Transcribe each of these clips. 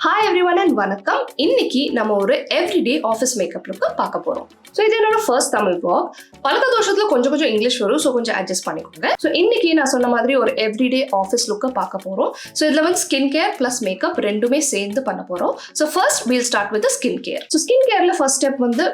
Hi everyone and வணக்கம். இன்னைக்கு நம்ம ஒரு எவ்ரிடே ஆஃபீஸ் மேக்கப் லுக் பார்க்க போறோம். ஸோ இது என்னோட ஃபர்ஸ்ட் தமிழ் vlog. பழக்க தோஷத்துல கொஞ்சம் இங்கிலீஷ் வரும், ஸோ கொஞ்சம் அட்ஜஸ்ட் பண்ணிக்கோங்க. ஸோ இன்னைக்கு நான் சொன்ன மாதிரி ஒரு எவ்ரிடே ஆஃபீஸ் லுக்கை பார்க்க போறோம். ஸோ இதுல வந்து ஸ்கின் கேர் பிளஸ் மேக்கப் ரெண்டுமே சேர்ந்து பண்ண போறோம். So first we'll start with skin care. So skin கேர்ல ஃபர்ஸ்ட் ஸ்டெப் வந்து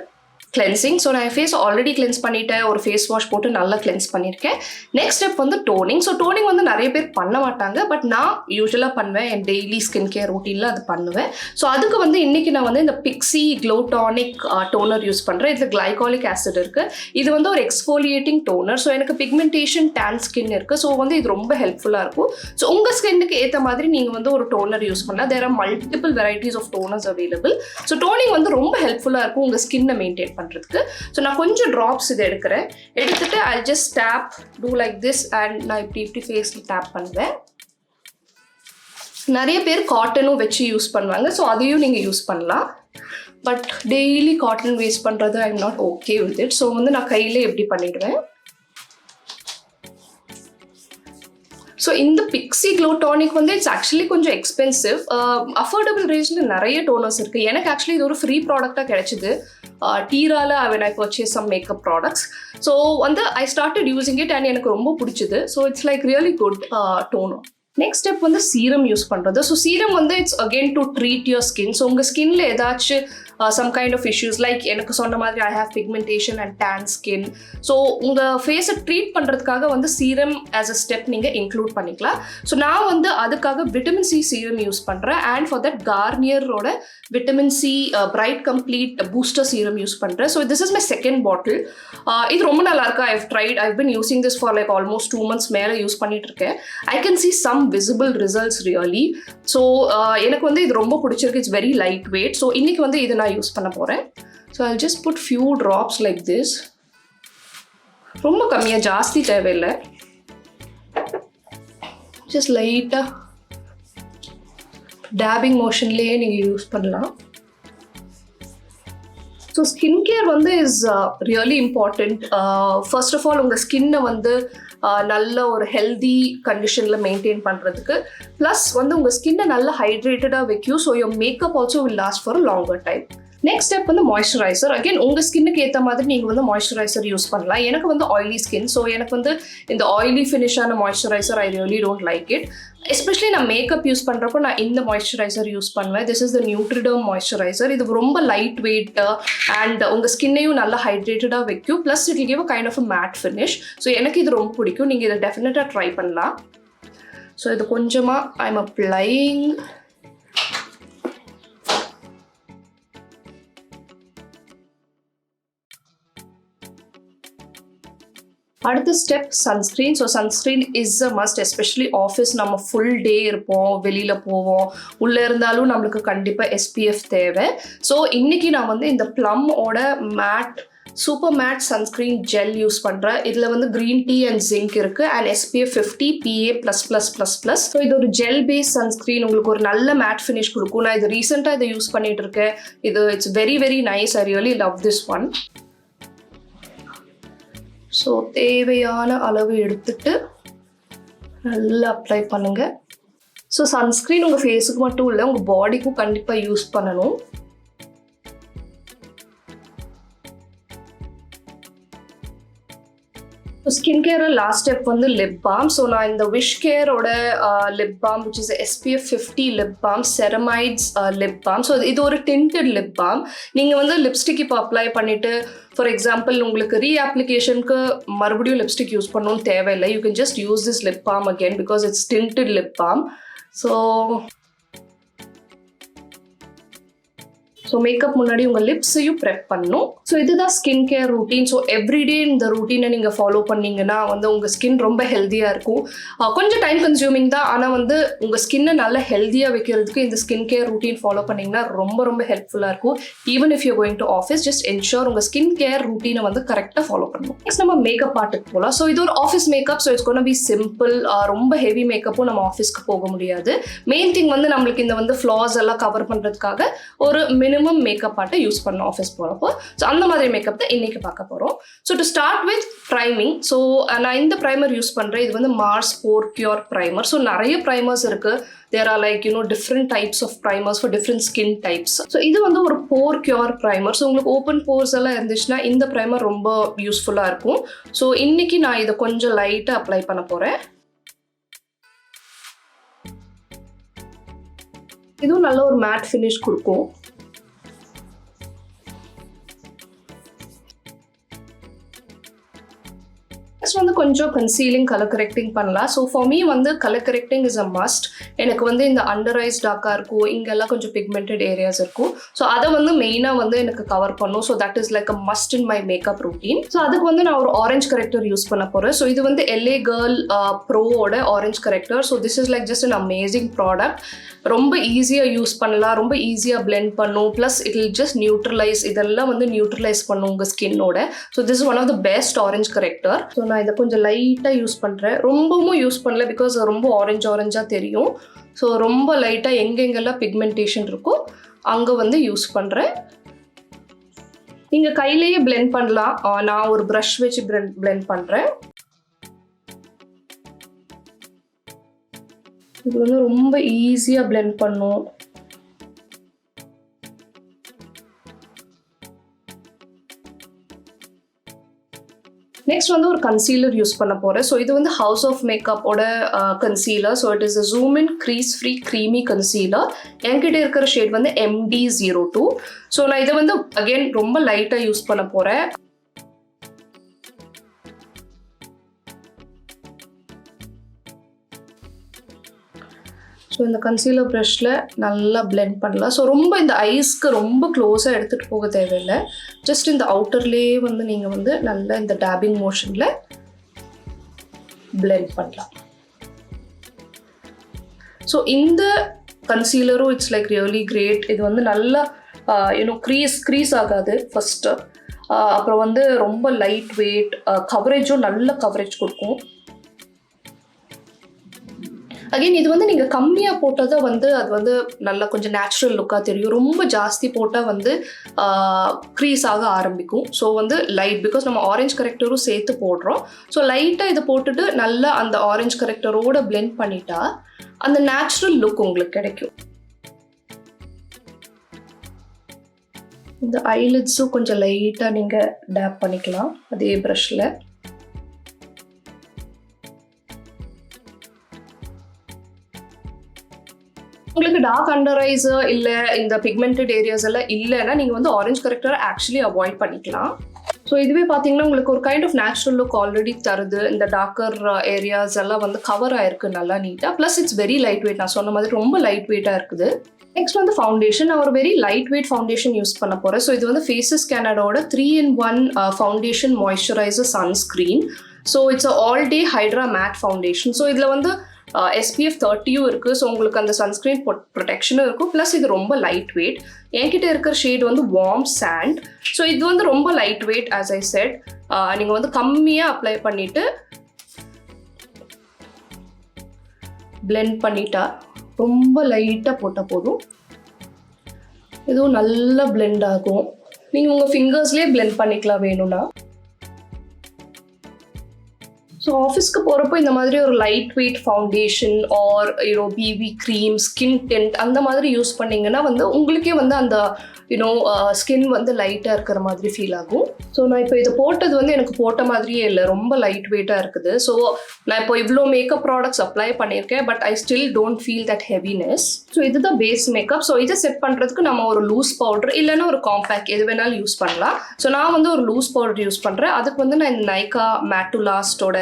கிளென்சிங். ஸோ நான் ஃபேஸ் ஆல்ரெடி கிளென்ஸ் பண்ணிட்டேன், ஒரு ஃபேஸ் வாஷ் போட்டு நல்லா கிளென்ஸ் பண்ணியிருக்கேன். நெக்ஸ்ட் ஸ்டெப் வந்து டோனிங். ஸோ டோனிங் வந்து நிறைய பேர் பண்ண மாட்டாங்க, பட் நான் யூஸ்வலாக பண்ணுவேன். என் டெய்லி ஸ்கின் கேர் ரொட்டீனில் அது பண்ணுவேன். ஸோ அதுக்கு வந்து இன்னைக்கு நான் வந்து இந்த PIXI glow tonic toner use பண்ணுறேன். இதில் கிளைகாலிக் ஆசிட் இருக்குது. இது வந்து ஒரு எக்ஸ்ஃபோலியேட்டிங் டோனர். ஸோ எனக்கு பிக்மெண்டேஷன் டேன் ஸ்கின் இருக்குது. ஸோ வந்து இது ரொம்ப ஹெல்ப்ஃபுல்லாக இருக்கும். ஸோ உங்கள் ஸ்கின்னுக்கு ஏற்ற மாதிரி நீங்கள் வந்து ஒரு டோனர் யூஸ் பண்ணலாம். There are multiple varieties of toners available. So toning வந்து ரொம்ப ஹெல்ப்ஃபுல்லாக இருக்கும் உங்கள் ஸ்கின்னை மெயின்டைன் பண்ணுறதுக்கு. ஸோ நான் கொஞ்சம் ட்ராப்ஸ் இது எடுக்கிறேன். எடுத்துட்டு I just tap two like this and நான் இப்படி ஃபேஸில் டேப் பண்ணுவேன். நிறைய பேர் காட்டனும் வச்சு யூஸ் பண்ணுவாங்க, ஸோ அதையும் நீங்கள் யூஸ் பண்ணலாம். பட் டெய்லி காட்டன் வேஸ்ட் பண்ணுறது ஐ am not okay with it. So வந்து நான் கையிலே எப்படி பண்ணிடுவேன். ஸோ இந்த PIXI க்ளோ டானிக் வந்து இட்ஸ் ஆக்சுவலி கொஞ்சம் எக்ஸ்பென்சிவ். அஃபோர்டபுள் ரேஞ்சில் நிறைய டோனர்ஸ் இருக்குது. எனக்கு ஆக்சுவலி இது ஒரு ஃப்ரீ ப்ராடக்டாக கிடைச்சிது. டீரால when I purchased some makeup products. So வந்து I started using it and எனக்கு ரொம்ப பிடிச்சது. So it's like really good toner. Next step வந்து சீரம் யூஸ் பண்ணுறது. ஸோ சீரம் வந்து it's again to treat your skin. So உங்கள் ஸ்கின்ல ஏதாச்சும் some kind of issues like எனக்கு சொன்ன மாதிரி I have pigmentation and tan skin. So உங்கள் ஃபேஸை ட்ரீட் பண்ணுறதுக்காக வந்து சீரம் ஆஸ் அ ஸ்டெப் நீங்கள் இன்க்ளூட் பண்ணிக்கலாம். ஸோ நான் வந்து அதுக்காக விட்டமின் சி சீரம் யூஸ் பண்ணுறேன். அண்ட் ஃபார் தட் கார்னியரோட vitamin C bright complete booster serum use பண்ணுறேன். So this is my second bottle. இது ரொம்ப நல்லா இருக்கு. I've been using this for like almost 2 months மேலே யூஸ் பண்ணிட்டு இருக்கேன். I can see some visible results really. So எனக்கு வந்து இது ரொம்ப பிடிச்சிருக்கு. It's very light wait. So இன்னைக்கு வந்து இது நான் யூஸ் பண்ண போகிறேன். So I'll just put few drops like this. ரொம்ப கம்மியாக, ஜாஸ்தி தேவையில்லை. ஜஸ்ட் லைட்டாக டேபிங் மோஷன்லேயே நீங்கள் யூஸ் பண்ணலாம். ஸோ ஸ்கின் கேர் வந்து is really important. First of all உங்கள் ஸ்கின்னை வந்து நல்ல ஒரு ஹெல்தி கண்டிஷனில் மெயின்டைன் பண்ணுறதுக்கு, ப்ளஸ் வந்து உங்கள் ஸ்கின்னை நல்லா ஹைட்ரேட்டடாக வைக்கும். So your makeup also will last for a longer time. Next step வந்து மாய்ஸ்சரைசர். அகைன் உங்கள் ஸ்கின்னுக்கு ஏற்ற மாதிரி நீங்கள் வந்து மாய்ஸ்சரைசர் யூஸ் பண்ணலாம். எனக்கு வந்து ஆயிலி ஸ்கின். ஸோ எனக்கு வந்து இந்த ஆயிலி ஃபினிஷான moisturiser I really don't like it. Especially நான் மேக்கப் யூஸ் பண்ணுறப்போ நான் இந்த மாய்ஸ்சரைசர் யூஸ் பண்ணுவேன். This is the Neutriderm moisturiser. இது ரொம்ப லைட் வெயிட் அண்ட் உங்கள் ஸ்கின்னையும் நல்லா ஹைட்ரேட்டடாக வைக்கும். Plus it will give a kind of a matte finish. So எனக்கு இது ரொம்ப பிடிக்கும். நீங்கள் இதை டெஃபினட்டாக ட்ரை பண்ணலாம். ஸோ இது கொஞ்சமாக ஐ எம் அப்ளைங். அடுத்த step sunscreen. So sunscreen is a must. Especially office நம்ம ஃபுல் டே இருப்போம், வெளியில் போவோம், உள்ளே இருந்தாலும் நம்மளுக்கு கண்டிப்பாக SPF தேவை. ஸோ இன்றைக்கி நான் வந்து இந்த Plum-ஓட matte super matte sunscreen gel use பண்ணுறேன். இதில் வந்து க்ரீன் டீ அண்ட் ஜிங்க் இருக்குது அண்ட் SPF 50 PA++++. ஸோ இது ஒரு ஜெல் பேஸ் சன்ஸ்க்ரீன். உங்களுக்கு ஒரு நல்ல மேட் ஃபினிஷ் கொடுக்கும். நான் இது ரீசெண்டாக இதை யூஸ் பண்ணிகிட்டு இருக்கேன். இது it's very nice. I really love this one. So தேவையான அளவு எடுத்துட்டு நல்லா அப்ளை பண்ணுங்கள். ஸோ சன்ஸ்க்ரீன் உங்கள் ஃபேஸுக்கு மட்டும் இல்லை, உங்கள் பாடிக்கும் கண்டிப்பாக யூஸ் பண்ணணும். ஸ்கின் கேர் லாஸ்ட் ஸ்டெப் வந்து லிப் பாம். ஸோ நான் இந்த Wishcare-ஓட lip balm which is SPF 50 lip balm, Ceramide's lip balm. So இது ஒரு Tinted லிப் பாம். நீங்கள் வந்து லிப்ஸ்டிக் இப்போ அப்ளை பண்ணிவிட்டு ஃபார் எக்ஸாம்பிள் உங்களுக்கு ரீஅப்ளிகேஷனுக்கு மறுபடியும் லிப்ஸ்டிக் யூஸ் பண்ணணும்னு தேவையில்லை. You can just use this lip balm again because it's Tinted lip balm. So makeup முன்னாடி உங்கள் லிப்ஸையும் ப்ரெப் பண்ணணும். ஸோ இதுதான் skin care routine. So everyday இந்த ரூட்டீனை நீங்கள் ஃபாலோ பண்ணிங்கன்னா வந்து உங்கள் ஸ்கின் ரொம்ப ஹெல்த்தியாக இருக்கும். கொஞ்சம் டைம் கன்சியூமிங் தான், ஆனால் வந்து உங்கள் ஸ்கின்னை நல்லா ஹெல்த்தியாக வைக்கிறதுக்கு இந்த ஸ்கின் கேர் ரூட்டீன் ஃபாலோ பண்ணிங்கன்னா ரொம்ப ஹெல்ப்ஃபுல்லாக இருக்கும். Even if you going to office, just ensure உங்கள் ஸ்கின் கேர் ரூட்டீனை வந்து கரெக்டாக ஃபாலோ பண்ணணும். நெக்ஸ்ட் நம்ம மேக்கப் ஆர்ட்டுக்கு போகலாம். ஸோ இது ஒரு office makeup. So it's gonna be simple. ரொம்ப ஹெவி மேக்கப்பும் நம்ம ஆஃபீஸ்க்கு போக முடியாது. மெயின் திங் வந்து நம்மளுக்கு இந்த வந்து ஃப்ளாஸ் எல்லாம் கவர் பண்ணுறதுக்காக ஒரு மினிமம் மினிமம் மேக்கப் ஆட்டை யூஸ் பண்ணணும் ஆஃபீஸ் போகிறப்போ. ஸோ அந்த மாதிரி மேக்கப் தான் இன்றைக்கி பார்க்க போகிறோம். So to start with priming. So நான் இந்த ப்ரைமர் யூஸ் பண்ணுறேன். இது வந்து மார்ஸ் போர் கியூர் ப்ரைமர். ஸோ நிறைய ப்ரைமர்ஸ் இருக்குது. There are like different types of primers for different skin types. So இது வந்து ஒரு pore cure primer. So உங்களுக்கு open pores எல்லாம் இருந்துச்சுன்னா இந்த primer ரொம்ப யூஸ்ஃபுல்லாக இருக்கும். ஸோ இன்னைக்கு நான் இதை கொஞ்சம் லைட்டாக அப்ளை பண்ண போகிறேன். இதுவும் நல்ல ஒரு மேட் ஃபினிஷ் கொடுக்கும். நெக்ஸ்ட் வந்து கொஞ்சம் கன்சீலிங் கலர் கரெக்டிங் பண்ணலாம். ஸோ ஃபார் மீ வந்து colour correcting is a must. எனக்கு வந்து இந்த அண்டர் ஐஸ் டார்க்காக இருக்கும், இங்கெல்லாம் கொஞ்சம் பிக்மெண்டட் ஏரியாஸ் இருக்கும். ஸோ அதை வந்து மெயினாக வந்து எனக்கு கவர் பண்ணும். So that is like a must in my makeup routine. So அதுக்கு வந்து நான் ஒரு ஆரஞ்ச் கரெக்டர் யூஸ் பண்ண போகிறேன். ஸோ இது வந்து LA Girl ப்ரோவோட orange corrector. So this is like just an amazing product. ரொம்ப ஈஸியாக யூஸ் பண்ணலாம், ரொம்ப ஈஸியாக பிளெண்ட் பண்ணும். Plus it will just neutralise, இதெல்லாம் வந்து நியூட்ரலைஸ் பண்ணும் உங்கள் ஸ்கின்னோட. So this is one of the best orange corrector. So நான் இதை கொஞ்சம் லைட்டாக யூஸ் பண்ணுறேன். ரொம்பவும் யூஸ் பண்ணல, பிகாஸ் ரொம்ப ஆரஞ்சாக தெரியும். ஸோ ரொம்ப லைட்டாக எங்கெங்கெல்லாம் பிக்மெண்டேஷன் இருக்கோ அங்கே வந்து யூஸ் பண்ணுறேன். நீங்கள் கையிலேயே பிளெண்ட் பண்ணலாம். நான் ஒரு ப்ரஷ் வச்சு பிளெண்ட் பண்ணுறேன். இது வந்து ரொம்ப ஈஸியாக பிளெண்ட் பண்ணும். நெக்ஸ்ட் வந்து ஒரு கன்சீலர் யூஸ் பண்ண போகிறேன். ஸோ இது வந்து ஹவுஸ் ஆஃப் மேக்கப்போட concealer. So it is a Zoom-in Crease-Free Creamy concealer. என்கிட்ட இருக்கிற ஷேட் வந்து MD02. ஸோ நான் இதை வந்து அகெயின் ரொம்ப லைட்டாக யூஸ் பண்ண போகிறேன். ஸோ இந்த கன்சீலர் ப்ரஷில் நல்லா பிளெண்ட் பண்ணலாம். ஸோ ரொம்ப இந்த ஐஸ்க்கு ரொம்ப க்ளோஸாக எடுத்துகிட்டு போக தேவையில்லை. ஜஸ்ட் இந்த அவுட்டர்லேயே வந்து நீங்கள் வந்து நல்லா இந்த டேபிங் மோஷனில் பிளெண்ட் பண்ணலாம். ஸோ இந்த கன்சீலரும் இட்ஸ் லைக் ரியலி கிரேட். இது வந்து நல்லா க்ரீஸ் ஆகாது ஃபஸ்ட்டு. அப்புறம் வந்து ரொம்ப லைட் வெயிட், கவரேஜும் நல்ல கவரேஜ் கொடுக்கும். அகெயின் இது வந்து நீங்கள் கம்மியாக போட்டால் தான் வந்து அது வந்து நல்லா கொஞ்சம் நேச்சுரல் லுக்காக தெரியும். ரொம்ப ஜாஸ்தி போட்டால் வந்து க்ரீஸ் ஆக ஆரம்பிக்கும். ஸோ வந்து லைட், பிகாஸ் நம்ம ஆரஞ்ச் கரெக்டரும் சேர்த்து போடுறோம். ஸோ லைட்டாக இதை போட்டுட்டு நல்லா அந்த ஆரஞ்ச் கரெக்டரோட பிளெண்ட் பண்ணிட்டா அந்த நேச்சுரல் லுக் உங்களுக்கு கிடைக்கும். இந்த ஐலிட்ஸும் கொஞ்சம் லைட்டாக நீங்கள் டேப் பண்ணிக்கலாம் அதே ப்ரஷில். உங்களுக்கு டார்க் அண்டர் ஐஸ் இல்லை இந்த பிக்மெண்டட் ஏரியாஸ் எல்லாம் இல்லைன்னா நீங்கள் வந்து ஆரஞ்ச் கரெக்டரை ஆக்சுவலி அவாய்ட் பண்ணிக்கலாம். ஸோ இதுவே பார்த்தீங்கன்னா உங்களுக்கு ஒரு kind of natural look already தருது. இந்த டார்க்கர் ஏரியாஸ் எல்லாம் வந்து கவர் ஆயிருக்கு நல்லா நீட்டாக. Plus it's very light wait. நான் சொன்ன மாதிரி ரொம்ப லைட் வெயிட்டாக இருக்குது. நெக்ஸ்ட் வந்து ஃபவுண்டேஷன். நான் ஒரு very light weight foundation use பண்ண போகிறேன். ஸோ இது வந்து ஃபேஸஸ் கேனடோட 3-in-1 foundation moisturiser sunscreen. So it's a all day hydra matte foundation. So இதில் வந்து SPF 30யும் இருக்குது. ஸோ உங்களுக்கு அந்த சன்ஸ்க்ரீன் ப்ரொடெக்ஷனும் இருக்கும். ப்ளஸ் இது ரொம்ப லைட் வெயிட். என்கிட்ட இருக்கிற ஷேட் வந்து வார்ம் சாண்ட். ஸோ இது வந்து ரொம்ப light weight. As I set, நீங்கள் வந்து கம்மியாக அப்ளை பண்ணிவிட்டு பிளெண்ட் பண்ணிட்டா ரொம்ப லைட்டாக போட்டால் போதும். இதுவும் நல்லா பிளெண்ட் ஆகும். நீங்கள் உங்கள் ஃபிங்கர்ஸ்லேயே பிளெண்ட் பண்ணிக்கலாம் வேணும்னா. ஸோ ஆஃபீஸ்க்கு போகிறப்போ இந்த மாதிரி ஒரு light weight foundation or BB cream, skin tint அந்த மாதிரி யூஸ் பண்ணிங்கன்னா வந்து உங்களுக்கே வந்து அந்த ஸ்கின் வந்து லைட்டாக இருக்கிற மாதிரி ஃபீல் ஆகும். ஸோ நான் இப்போ இதை போட்டது வந்து எனக்கு போட்ட மாதிரியே இல்லை, ரொம்ப லைட் வெயிட்டாக இருக்குது. ஸோ நான் இப்போ இவ்வளோ மேக்கப் ப்ராடக்ட்ஸ் அப்ளை பண்ணியிருக்கேன், but I still don't feel that heaviness. So இதுதான் பேஸ் மேக்கப். ஸோ இதை செட் பண்ணுறதுக்கு நம்ம ஒரு லூஸ் பவுடர் இல்லைன்னா ஒரு காம்பேக்ட் எது வேணாலும் யூஸ் பண்ணலாம். ஸோ நான் வந்து ஒரு லூஸ் பவுடர் யூஸ் பண்ணுறேன். அதுக்கு வந்து நான் இந்த Nykaa Matte to Lastோட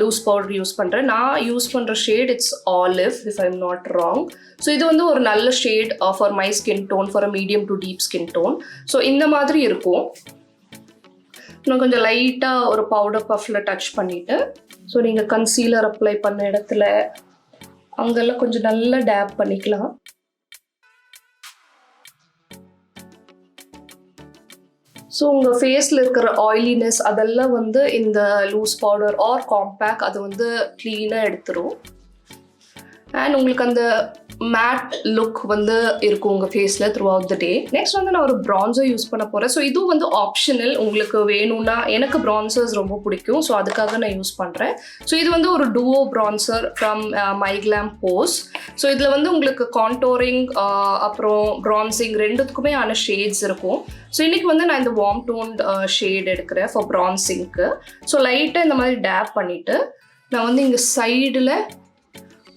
லூஸ் பவுடர் யூஸ் பண்ணுறேன். நான் யூஸ் பண்ணுற shade it's olive if I am not wrong. So இது வந்து ஒரு நல்ல shade for my skin tone, for a medium to deep skin tone. So இந்த மாதிரி இருக்கும். நான் கொஞ்சம் லைட்டாக ஒரு பவுடர் பஃப்பில் டச் பண்ணிவிட்டு, ஸோ நீங்கள் கன்சீலர் அப்ளை பண்ண இடத்துல அங்கெல்லாம் கொஞ்சம் நல்லா டேப் பண்ணிக்கலாம். ஸோ உங்கள் ஃபேஸில் இருக்கிற ஆயிலினஸ் அதெல்லாம் வந்து இந்த லூஸ் பவுடர் ஆர் காம்பேக்ட் அது வந்து க்ளீனாக எடுத்துரும். அண்ட் உங்களுக்கு அந்த மேட் லுக் வந்து இருக்கும் உங்கள் ஃபேஸில் through out the day. Next வந்து நான் ஒரு ப்ரான்சர் யூஸ் பண்ண போகிறேன். ஸோ இதுவும் வந்து ஆப்ஷனல், உங்களுக்கு வேணும்னா. எனக்கு ப்ரான்சர்ஸ் ரொம்ப பிடிக்கும், ஸோ அதுக்காக நான் யூஸ் பண்ணுறேன். ஸோ இது வந்து ஒரு duo bronzer from MyGlamm Pore. So இதில் வந்து உங்களுக்கு கான்டோரிங் அப்புறம் ப்ரான்சிங் ரெண்டுத்துக்குமே ஆன ஷேட்ஸ் இருக்கும். ஸோ இன்றைக்கி வந்து நான் இந்த வார்ம் டோன்ட் ஷேட் எடுக்கிறேன் ஃபார் ப்ரான்சிங்க்கு. ஸோ லைட்டாக இந்த மாதிரி டேப் பண்ணிவிட்டு நான் வந்து இங்கே சைடில்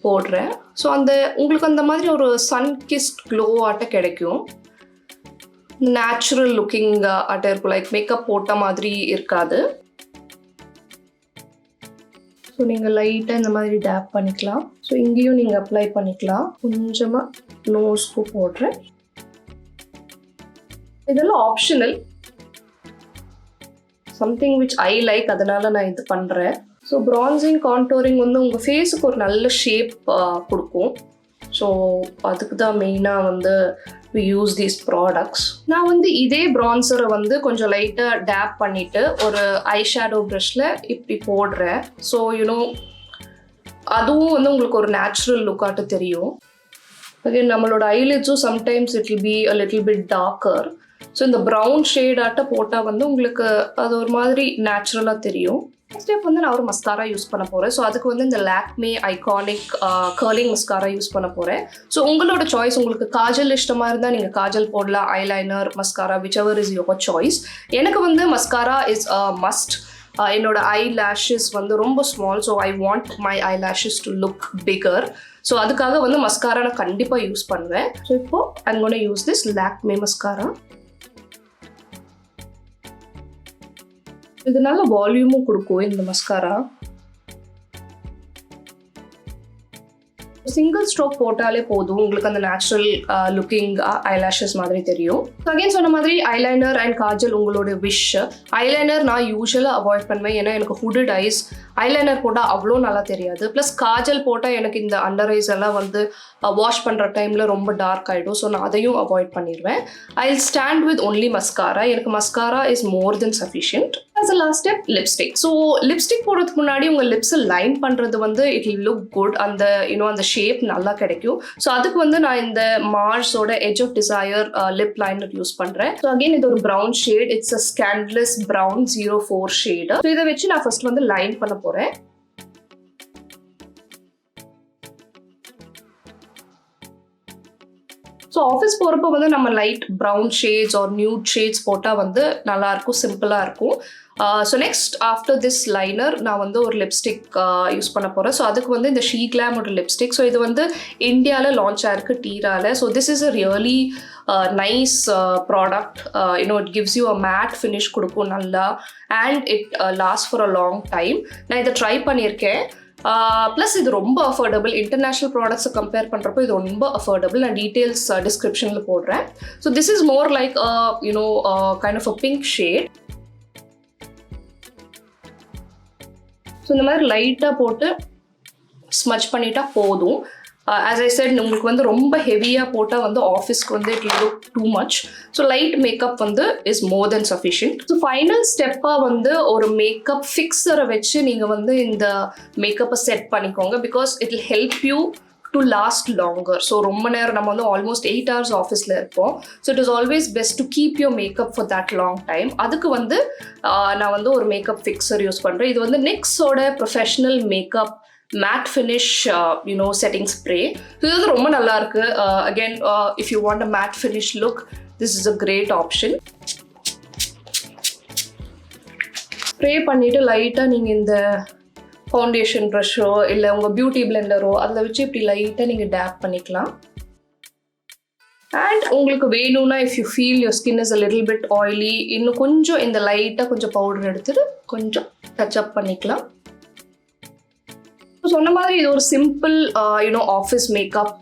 போடுறேன். ஸோ அந்த உங்களுக்கு அந்த மாதிரி ஒரு சன் கிஸ்ட் க்ளோ ஆட்ட கிடைக்கும். நேச்சுரல் லுக்கிங் ஆட்ட இருக்கும், லைக் மேக்கப் போட்ட மாதிரி இருக்காது. ஸோ நீங்கள் லைட்டாக இந்த மாதிரி டேப் பண்ணிக்கலாம். ஸோ இங்கேயும் நீங்கள் அப்ளை பண்ணிக்கலாம். கொஞ்சமாக நோஸ்க்கு போடுறேன். இதெல்லாம் optional, something which I like, அதனால நான் இது பண்ணுறேன். ஸோ ப்ரான்சிங் கான்டோரிங் வந்து உங்கள் ஃபேஸுக்கு ஒரு நல்ல ஷேப் கொடுக்கும். ஸோ அதுக்கு தான் மெயினாக வந்து we use these products. நான் வந்து இதே ப்ரான்சரை வந்து கொஞ்சம் லைட்டாக டேப் பண்ணிவிட்டு ஒரு ஐ ஷேடோ ப்ரஷில் இப்படி போடுறேன். ஸோ யூனோ அதுவும் வந்து உங்களுக்கு ஒரு நேச்சுரல் லுக்காட்டு தெரியும். அகேன் நம்மளோட ஐலிட்ஸும் sometimes it will be a little bit darker. So இந்த ப்ரௌன் ஷேடாட்ட போட்டால் வந்து உங்களுக்கு அது ஒரு மாதிரி நேச்சுரலாக தெரியும். நெக்ஸ்ட் ஸ்டெப் வந்து நான் ஒரு மஸ்காரா யூஸ் பண்ண போகிறேன். ஸோ அதுக்கு வந்து இந்த Lakme Eyeconic curling mascara use பண்ண போகிறேன். ஸோ உங்களோட சாய்ஸ், உங்களுக்கு காஜல் இஷ்டமாக இருந்தால் நீங்கள் காஜல் போடலாம், eyeliner, mascara, whichever is your choice. எனக்கு வந்து மஸ்காரா இஸ் மஸ்ட். என்னோட ஐ லேஷஸ் வந்து ரொம்ப small, so I want my eye lashes to look bigger. So அதுக்காக வந்து மஸ்காரா நான் கண்டிப்பாக யூஸ் பண்ணுவேன். ஸோ இப்போது I'm gonna use this Lakme mascara. இது நல்ல வால்யூமும் கொடுக்கும் இந்த மஸ்காரா. சிங்கிள் ஸ்ட்ரோக் போட்டாலே போதும், உங்களுக்கு அந்த நேச்சுரல் லுக்கிங் ஐலாஷஸ் மாதிரி தெரியும். அகைன் சொன்ன மாதிரி ஐலைனர் அண்ட் காஜல் உங்களோட விஷ். ஐலைனர் நான் யூஸ்வலாக அவாய்ட் பண்ணுவேன், ஏன்னா எனக்கு ஹுடட் ஐஸ். ஐலைனர் போட்டால் அவ்வளோ நல்லா தெரியாது. ப்ளஸ் காஜல் போட்டால் எனக்கு இந்த அண்டர் ஐஸ் எல்லாம் வந்து வாஷ் பண்ணுற டைமில் ரொம்ப டார்க் ஆகிடும். ஸோ நான் அதையும் அவாய்ட் பண்ணிடுவேன். I will stand with only mascara. எனக்கு mascara is more then sufficient. as a last step, lipstick. So lipstick போடுறதுக்கு முன்னாடி உங்கள் லிப்ஸை லைன் பண்ணுறது வந்து இட் வில் லுக் குட். அந்த அந்த ஷேப் நல்லா கிடைக்கும். ஸோ அதுக்கு வந்து நான் இந்த மார்ஸோட edge of desire lip liner use பண்ணுறேன். ஸோ அகெயின் இது ஒரு brown shade. It's a Scandalous Brown 04 shade. So இதை வச்சு நான் ஃபர்ஸ்ட் வந்து லைன் பண்ண போகிறேன். ஸோ ஆஃபீஸ் போகிறப்ப வந்து நம்ம light brown shades or nude shades போட்டால் வந்து நல்லாயிருக்கும், சிம்பிளாக இருக்கும். So next after this liner நான் வந்து ஒரு லிப்ஸ்டிக் யூஸ் பண்ண போகிறேன். ஸோ அதுக்கு வந்து இந்த ஷீக்ளாமோட லிப்ஸ்டிக். ஸோ இது வந்து இந்தியாவில் லான்ச் ஆயிருக்கு, டீராவில். So this is a really nice product. It gives you a matte finish கொடுக்கும் நல்லா. And it last for a long time. நான் இதை ட்ரை பண்ணியிருக்கேன். ப்ளஸ் இது ரொம்ப அஃபோர்டபுள். இன்டர்நேஷ்னல் ப்ராடக்ட்ஸை கம்பேர் பண்ணுறப்போ இது ரொம்ப அஃபோர்டபுள். நான் டீட்டெயில்ஸ் டிஸ்கிரிப்ஷனில் போடுறேன். So this is more like kind of a pink shade. So இந்த மாதிரி லைட்டாக போட்டு ஸ்மச் பண்ணிட்டா போதும். ஆஸ் ஐ செட், உங்களுக்கு வந்து ரொம்ப ஹெவியாக போட்டால் வந்து ஆஃபீஸ்க்கு வந்து it will look too much. So light makeup வந்து is more then sufficient. So final ஸ்டெப்பாக வந்து ஒரு மேக்கப் ஃபிக்ஸரை வச்சு நீங்கள் வந்து இந்த மேக்கப்பை செட் பண்ணிக்கோங்க. Because it will help you to last longer. So ரொம்ப நேரம் நம்ம வந்து ஆல்மோஸ்ட் 8 hours ஆஃபீஸில் இருப்போம். So it is always best to keep your makeup for that long time. அதுக்கு வந்து நான் வந்து ஒரு மேக்கப் ஃபிக்ஸர் யூஸ் பண்ணுறேன். இது வந்து நிக்ஸோட professional makeup matte finish setting spray. So this is ரொம்ப நல்லா இருக்கு. Again, if you want a matte finish look, this is a great option. Spray பண்ணிட்டு லைட்டா நீங்க இந்த ஃபவுண்டேஷன் ப்ரஷோ இல்ல உங்க பியூட்டி பிளெண்டரோ அதில் வச்சு இப்படி லைட்டா நீங்க டேப் பண்ணிக்கலாம். அண்ட் உங்களுக்கு வேணும்னா if you feel your skin is a little bit oily, இன்னும் கொஞ்சம் இந்த லைட்டாக கொஞ்சம் பவுடர் எடுத்துட்டு கொஞ்சம் டச் அப் பண்ணிக்கலாம். சொன்ன மாதிரி இது ஒரு simple office makeup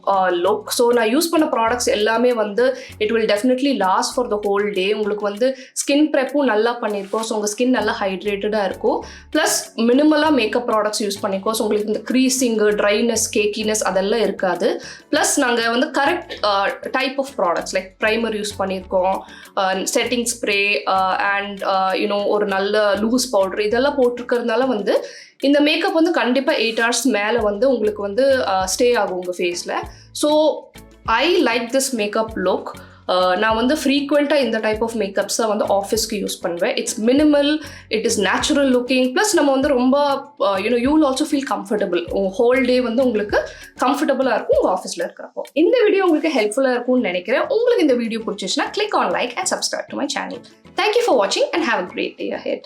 look. So நான் யூஸ் பண்ண ப்ராடக்ட்ஸ் எல்லாமே வந்து it will definitely last for the whole day. உங்களுக்கு வந்து ஸ்கின் ப்ரெப்பும் நல்லா பண்ணியிருக்கோம். ஸோ உங்கள் ஸ்கின் நல்லா ஹைட்ரேட்டடாக இருக்கும். ப்ளஸ் மினிமலாக மேக்கப் ப்ராடக்ட்ஸ் யூஸ் பண்ணியிருக்கோம். ஸோ உங்களுக்கு இந்த க்ரீஸிங்கு, ட்ரைனஸ், கேக்கினஸ் அதெல்லாம் இருக்காது. ப்ளஸ் நாங்கள் வந்து correct type of products like primer use பண்ணியிருக்கோம், செட்டிங் ஸ்ப்ரே அண்ட் ஒரு நல்ல லூஸ் பவுடர் இதெல்லாம் போட்டிருக்கிறதுனால வந்து இந்த மேக்கப் வந்து கண்டிப்பாக 8 hours மேலே வந்து உங்களுக்கு வந்து ஸ்டே ஆகும் உங்கள் ஃபேஸில். So I like this makeup look. நான் வந்து ஃப்ரீக்வெண்ட்டாக இந்த டைப் ஆஃப் மேக்கப்ஸை வந்து ஆஃபீஸ்க்கு யூஸ் பண்ணுவேன். It's minimal, it is natural looking, plus நம்ம வந்து ரொம்ப you will also feel comfortable. Whole day வந்து உங்களுக்கு கம்ஃபர்டபுளாக இருக்கும் உங்கள் ஆஃபீஸில் இருக்கிறப்போ. இந்த வீடியோ உங்களுக்கு ஹெல்ப்ஃபுல்லாக இருக்கும்னு நினைக்கிறேன். உங்களுக்கு இந்த video பிடிச்சிச்சுன்னா click on like and subscribe to my channel. Thank you for watching and have a great day ahead.